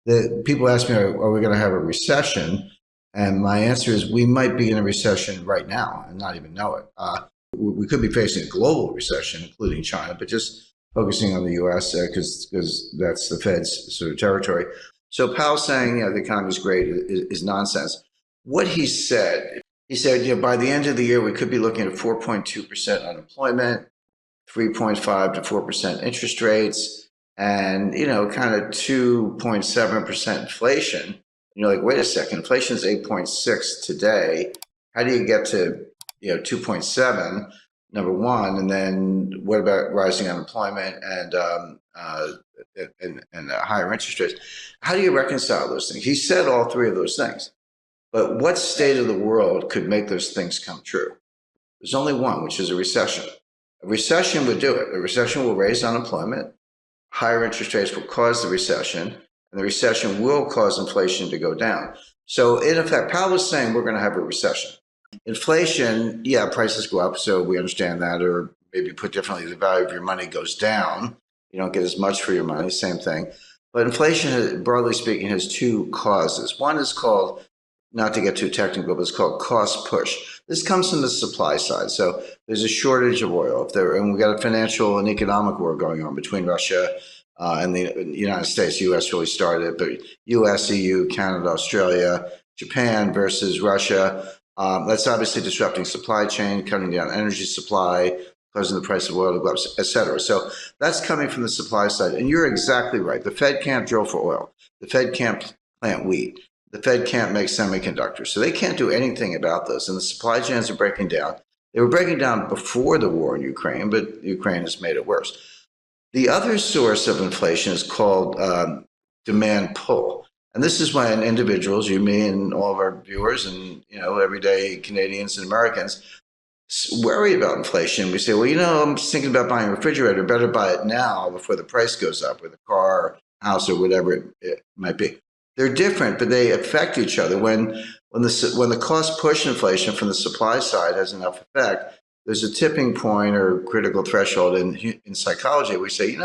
The people ask me, are we going to have a recession? And my answer is we might be in a recession right now and not even know it. We could be facing a global recession, including China, but just focusing on the U.S. Because that's the Fed's sort of territory. So Powell saying, the economy is great is nonsense. What he said, by the end of the year, we could be looking at 4.2% unemployment, 3.5 to 4% interest rates, and kind of 2.7% inflation. You're like, wait a second, inflation is 8.6 today. How do you get to 2.7? Number one, and then what about rising unemployment and higher interest rates? How do you reconcile those things? He said all three of those things, but what state of the world could make those things come true? There's only one, which is a recession. A recession would do it. A recession will raise unemployment. Higher interest rates will cause the recession, and the recession will cause inflation to go down. So in effect, Powell was saying we're going to have a recession. Inflation, prices go up, so we understand that, or maybe put differently, the value of your money goes down. You don't get as much for your money, same thing. But inflation, broadly speaking, has two causes. One is called, not to get too technical, but it's called cost push. This comes from the supply side. So there's a shortage of oil. And we've got a financial and economic war going on between Russia and the United States. The U.S. really started it, but U.S., EU, Canada, Australia, Japan versus Russia. That's obviously disrupting supply chain, cutting down energy supply, causing the price of oil to go up, et cetera. So that's coming from the supply side. And you're exactly right. The Fed can't drill for oil. The Fed can't plant wheat. The Fed can't make semiconductors. So they can't do anything about this. And the supply chains are breaking down. They were breaking down before the war in Ukraine, but Ukraine has made it worse. The other source of inflation is called demand pull. And this is when individuals, you, me, and all of our viewers and, everyday Canadians and Americans worry about inflation. We say, well, I'm just thinking about buying a refrigerator. Better buy it now before the price goes up, with a car, house, or whatever it might be. They're different, but they affect each other. When the cost push inflation from the supply side has enough effect, there's a tipping point or critical threshold in psychology. We say,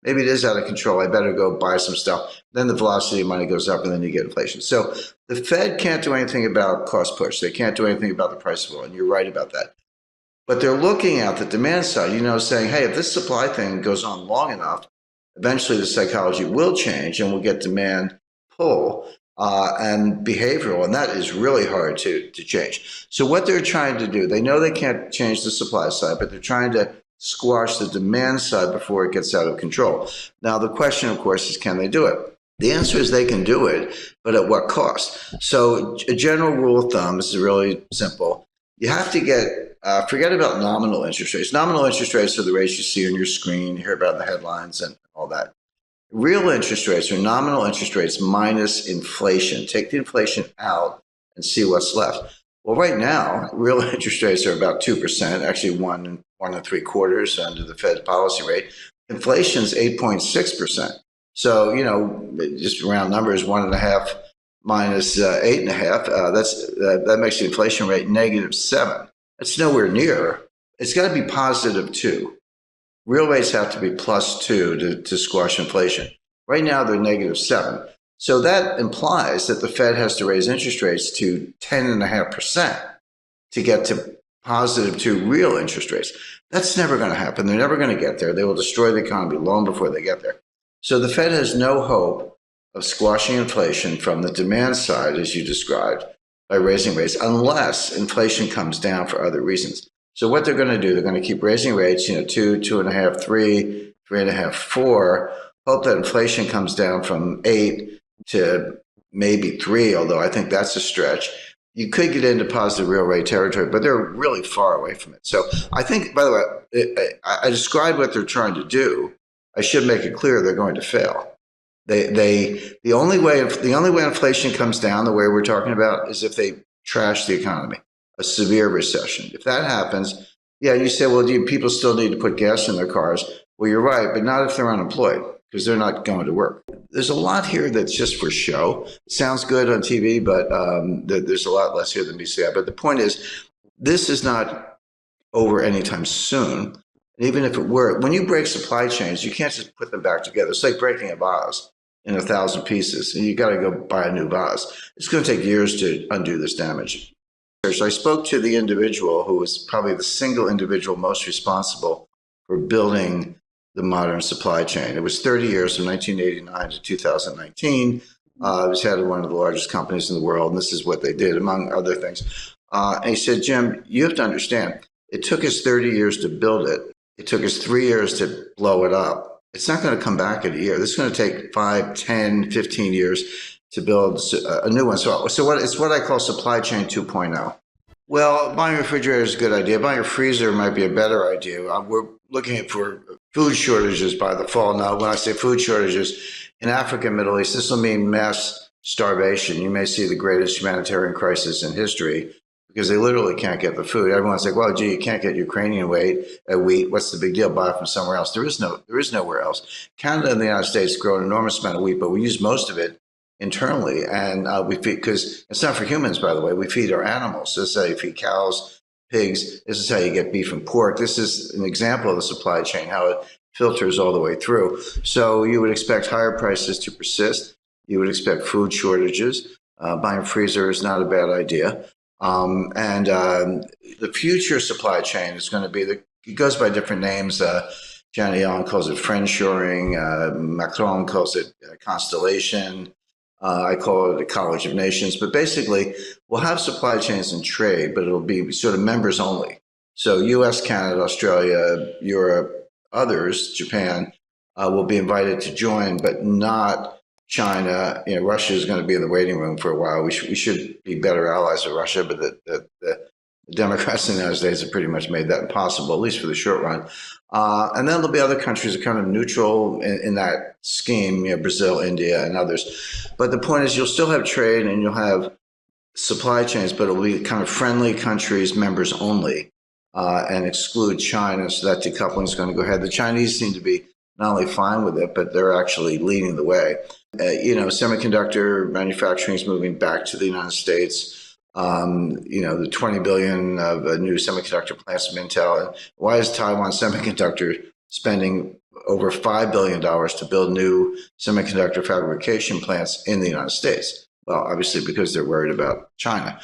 maybe it is out of control. I better go buy some stuff. Then the velocity of money goes up, and then you get inflation. So the Fed can't do anything about cost push. They can't do anything about the price of oil, and you're right about that. But they're looking at the demand side, saying, hey, if this supply thing goes on long enough, eventually the psychology will change, and we'll get demand pull and behavioral, and that is really hard to change. So what they're trying to do, they know they can't change the supply side, but they're trying to squash the demand side before it gets out of control. Now, the question, of course, is can they do it? The answer is they can do it, but at what cost? So a general rule of thumb, this is really simple. You have to get, forget about nominal interest rates. Nominal interest rates are the rates you see on your screen, you hear about in the headlines and all that. Real interest rates are nominal interest rates minus inflation. Take the inflation out and see what's left. Well, right now, real interest rates are about 2%, actually 1.75% under the Fed policy rate. Inflation's 8.6%. So, just round numbers, 1.5 minus 8.5, that makes the inflation rate -7. That's nowhere near. It's got to be +2. Real rates have to be +2 to squash inflation. Right now, they're -7. So that implies that the Fed has to raise interest rates to 10.5% to get to +2 real interest rates. That's never going to happen. They're never going to get there. They will destroy the economy long before they get there. So the Fed has no hope of squashing inflation from the demand side, as you described, by raising rates, unless inflation comes down for other reasons. So what they're going to do, they're going to keep raising rates, 2, 2.5, 3, 3.5, 4, hope that inflation comes down from 8 to maybe 3, although I think that's a stretch. You could get into positive real rate territory, but they're really far away from it. So I think, by the way, I described what they're trying to do. I should make it clear they're going to fail. The only way inflation comes down, the way we're talking about, is if they trash the economy, a severe recession. If that happens, you say, well, do people still need to put gas in their cars? Well, you're right, but not if they're unemployed, because they're not going to work. There's a lot here that's just for show. It sounds good on TV, but there's a lot less here than meets the eye. But the point is, this is not over anytime soon. And even if it were, when you break supply chains, you can't just put them back together. It's like breaking a vase. in 1,000 pieces, and you got to go buy a new vase. It's going to take years to undo this damage. So I spoke to the individual who was probably the single individual most responsible for building the modern supply chain. It was 30 years from 1989 to 2019. It was head of one of the largest companies in the world, and this is what they did, among other things. And he said, Jim, you have to understand, it took us 30 years to build it. It took us 3 years to blow it up. It's not going to come back in a year. This is going to take 5, 10, 15 years to build a new one. So it's what I call supply chain 2.0. Well, buying a refrigerator is a good idea. Buying a freezer might be a better idea. We're looking for food shortages by the fall. Now, when I say food shortages, in Africa and Middle East, this will mean mass starvation. You may see the greatest humanitarian crisis in history because they literally can't get the food. Everyone's like, well, gee, you can't get Ukrainian wheat. What's the big deal? Buy it from somewhere else. There is nowhere else. Canada and the United States grow an enormous amount of wheat, but we use most of it internally, and we feed, because it's not for humans, by the way, we feed our animals. This is how you feed cows, pigs. This is how you get beef and pork. This is an example of the supply chain, how it filters all the way through. So you would expect higher prices to persist. You would expect food shortages. Buying a freezer is not a bad idea. The future supply chain is going to be, it goes by different names. Janet Yellen calls it friendshoring. Macron calls it constellation. I call it a college of nations, but basically we'll have supply chains and trade, but it'll be sort of members only. So US, Canada, Australia, Europe, others, Japan, will be invited to join, but not China. Russia is going to be in the waiting room for a while. We should be better allies of Russia, but the Democrats in the United States have pretty much made that impossible, at least for the short run. And then there'll be other countries that are kind of neutral in that scheme, Brazil, India, and others. But the point is, you'll still have trade and you'll have supply chains, but it'll be kind of friendly countries, members only, and exclude China. So that decoupling is going to go ahead. The Chinese seem to be not only fine with it, but they're actually leading the way. Semiconductor manufacturing is moving back to the United States. The 20 billion of new semiconductor plants from Intel. Why is Taiwan Semiconductor spending over $5 billion to build new semiconductor fabrication plants in the United States? Well, obviously because they're worried about China.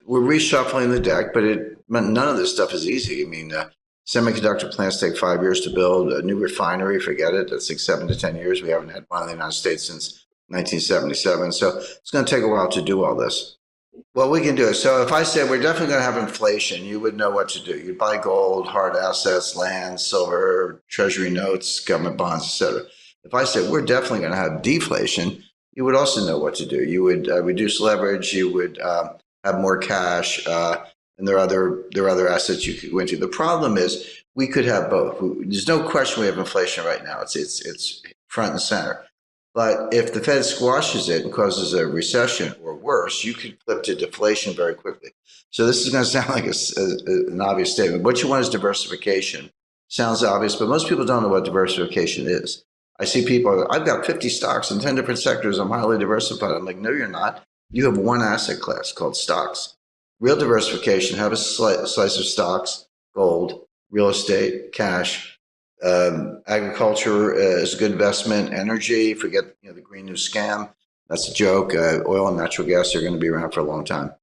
We're reshuffling the deck, but none of this stuff is easy. Semiconductor plants take 5 years to build. A new refinery, forget it. That's like 7 to 10 years. We haven't had one in the United States since 1977. So it's going to take a while to do all this. Well, we can do it. So if I said we're definitely going to have inflation, you would know what to do. You'd buy gold, hard assets, land, silver, treasury notes, government bonds, etc. If I said we're definitely going to have deflation, you would also know what to do. You would reduce leverage. You would have more cash, and there are other assets you could go into. The problem is we could have both. There's no question we have inflation right now. It's front and center. But if the Fed squashes it and causes a recession or worse, you could flip to deflation very quickly. So this is going to sound like an obvious statement. What you want is diversification. Sounds obvious, but most people don't know what diversification is. I see people, I've got 50 stocks in 10 different sectors. I'm highly diversified. I'm like, no, you're not. You have one asset class called stocks. Real diversification, have a slice of stocks, gold, real estate, cash. Agriculture is a good investment. Energy, forget the Green New Scam. That's a joke. Oil and natural gas are going to be around for a long time.